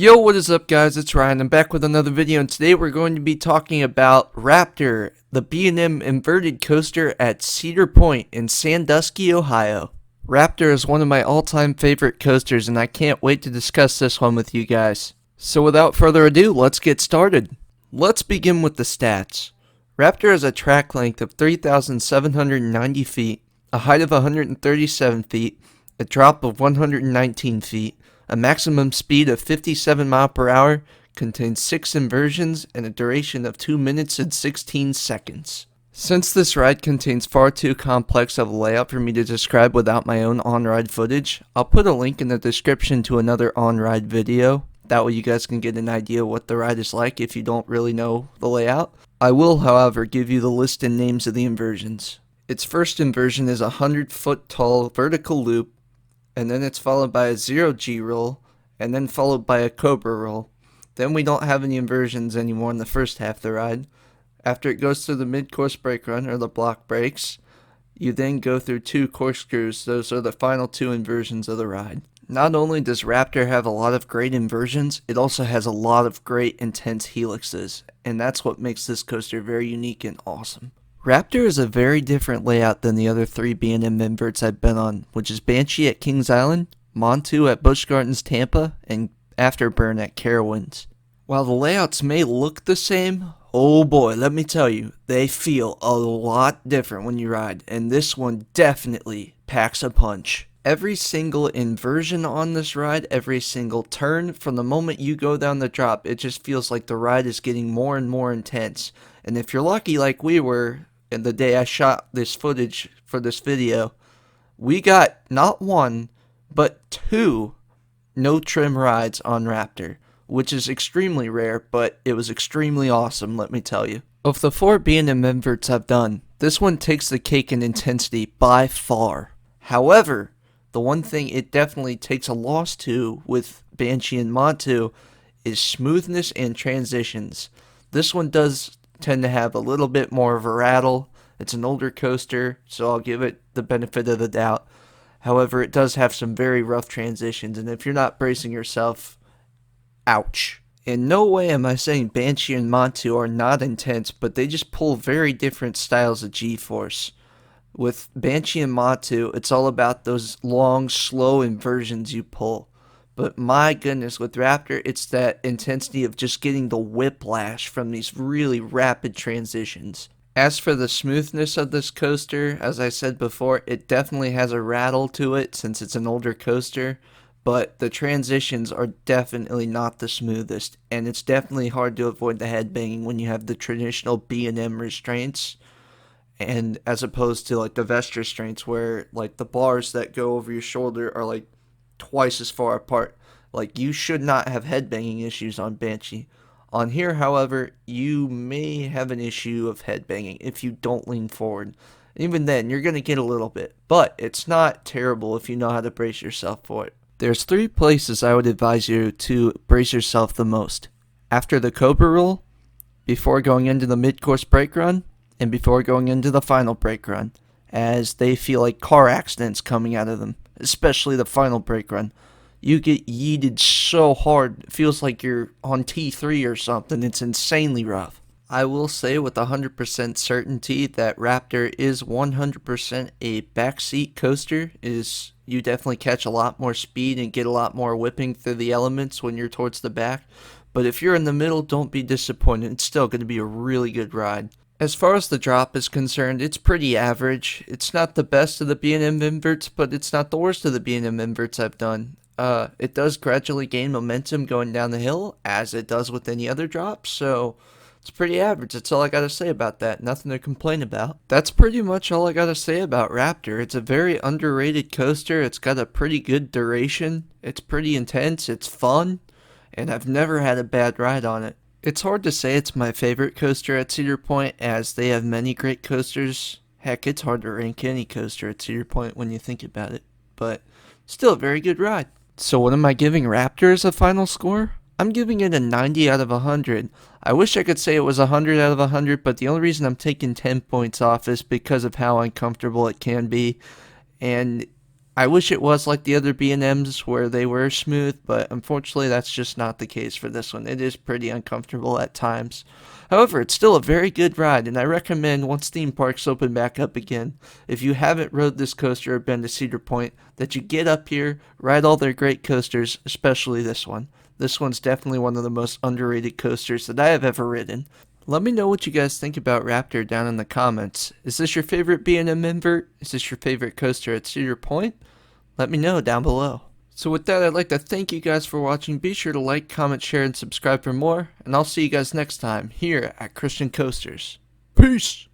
Yo, what is up guys, it's Ryan. I'm back with another video, and today we're going to be talking about Raptor, the B&M Inverted coaster at Cedar Point in Sandusky, Ohio. Raptor is one of my all-time favorite coasters, and I can't wait to discuss this one with you guys. So without further ado, let's get started. Let's begin with the stats. Raptor has a track length of 3,790 feet, a height of 137 feet, a drop of 119 feet, a maximum speed of 57 miles per hour, contains 6 inversions, and a duration of 2 minutes and 16 seconds. Since this ride contains far too complex of a layout for me to describe without my own on-ride footage, I'll put a link in the description to another on-ride video. That way you guys can get an idea of what the ride is like if you don't really know the layout. I will, however, give you the list and names of the inversions. Its first inversion is a 100-foot tall vertical loop, and then it's followed by a 0G roll, and then followed by a cobra roll. Then we don't have any inversions anymore in the first half of the ride. After it goes through the mid-course brake run, or the block brakes, you then go through 2 corkscrews. Those are the final 2 inversions of the ride. Not only does Raptor have a lot of great inversions, it also has a lot of great intense helixes, and that's what makes this coaster very unique and awesome. Raptor is a very different layout than the other 3 B&M inverts I've been on, which is Banshee at Kings Island, Montu at Busch Gardens Tampa, and Afterburn at Carowinds. While the layouts may look the same, oh boy, let me tell you, they feel a lot different when you ride, and this one definitely packs a punch. Every single inversion on this ride, every single turn, from the moment you go down the drop, it just feels like the ride is getting more and more intense. And if you're lucky like we were, and the day I shot this footage for this video, we got not 1, but 2 no trim rides on Raptor, which is extremely rare, but it was extremely awesome, let me tell you. Of the 4 B&M inverts I've done, this one takes the cake in intensity by far. However, the one thing it definitely takes a loss to with Banshee and Montu is smoothness and transitions. This one does tend to have a little bit more of a rattle. It's an older coaster, so I'll give it the benefit of the doubt. However, it does have some very rough transitions, and if you're not bracing yourself, ouch. In no way am I saying Banshee and Montu are not intense, but they just pull very different styles of G-force. With Banshee and Montu, it's all about those long, slow inversions you pull. But my goodness, with Raptor, it's that intensity of just getting the whiplash from these really rapid transitions. As for the smoothness of this coaster, as I said before, it definitely has a rattle to it since it's an older coaster. But the transitions are definitely not the smoothest. And it's definitely hard to avoid the headbanging when you have the traditional B&M restraints. And as opposed to like the vest restraints where like the bars that go over your shoulder are like twice as far apart. Like you should not have headbanging issues on Banshee. On here, however, you may have an issue of headbanging if you don't lean forward. Even then, you're going to get a little bit. But it's not terrible if you know how to brace yourself for it. There's 3 places I would advise you to brace yourself the most. After the Cobra roll, before going into the mid-course brake run, and before going into the final brake run, as they feel like car accidents coming out of them, especially the final brake run. You get yeeted so hard, it feels like you're on T3 or something. It's insanely rough. I will say with 100% certainty that Raptor is 100% a backseat coaster. You definitely catch a lot more speed and get a lot more whipping through the elements when you're towards the back. But if you're in the middle, don't be disappointed. It's still going to be a really good ride. As far as the drop is concerned, it's pretty average. It's not the best of the B&M inverts, but it's not the worst of the B&M inverts I've done. It does gradually gain momentum going down the hill, as it does with any other drop, so it's pretty average. That's all I gotta say about that. Nothing to complain about. That's pretty much all I gotta say about Raptor. It's a very underrated coaster. It's got a pretty good duration. It's pretty intense. It's fun, and I've never had a bad ride on it. It's hard to say it's my favorite coaster at Cedar Point, as they have many great coasters. Heck, it's hard to rank any coaster at Cedar Point when you think about it, but still a very good ride. So what am I giving Raptor as a final score? I'm giving it a 90 out of 100. I wish I could say it was 100 out of 100, but the only reason I'm taking 10 points off is because of how uncomfortable it can be. And I wish it was like the other B&Ms where they were smooth, but unfortunately that's just not the case for this one. It is pretty uncomfortable at times. However, it's still a very good ride, and I recommend once theme parks open back up again, if you haven't rode this coaster or been to Cedar Point, that you get up here, ride all their great coasters, especially this one. This one's definitely one of the most underrated coasters that I have ever ridden. Let me know what you guys think about Raptor down in the comments. Is this your favorite B&M Invert? Is this your favorite coaster at Cedar Point? Let me know down below. So with that, I'd like to thank you guys for watching. Be sure to like, comment, share, and subscribe for more. And I'll see you guys next time here at Christian Coasters. Peace!